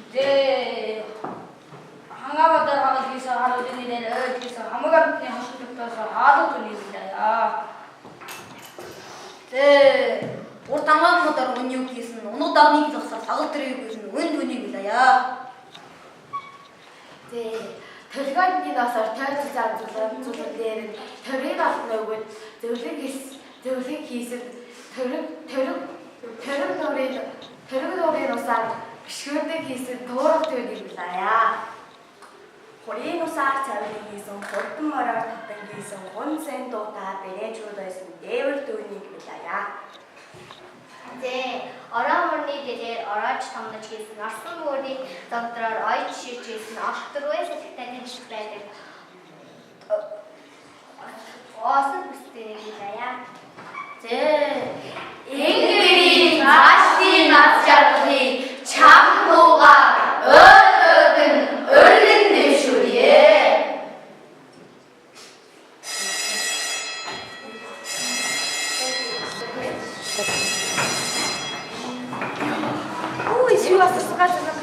이제 항아바들 하기서 하루 종일 어디서 아무것도 하시면서 하루 종일이다야. 네, ортаңан модар өнеу кесін, оны дағны кезақса сағыл тірегі көзін өн өнегілая. 네, төргөний насаар тойрч зузлэрэн төрийн алны өгөөд зөвлөг хийсэн төрөг нуурын усаар бишгэрдэг хийсэн туурах төвийг билая. Хорийн усаар цавлыг хийсэн хурдан мороор татан хийсэн гун сэн дуудаа бэрээжүүд байсан дээвэр дүүнийг билая. 네, 어라머니 대제 어라치 담나치 계신 아스모리 doctor 아이치 계신 아스트로에 세탁된 식사들 어슨 부스들이야? 네, 잉그리 다시 납작이 참모가 어든 얼른 내슈리에 Ой, 지금 왔어, 수고하셨어.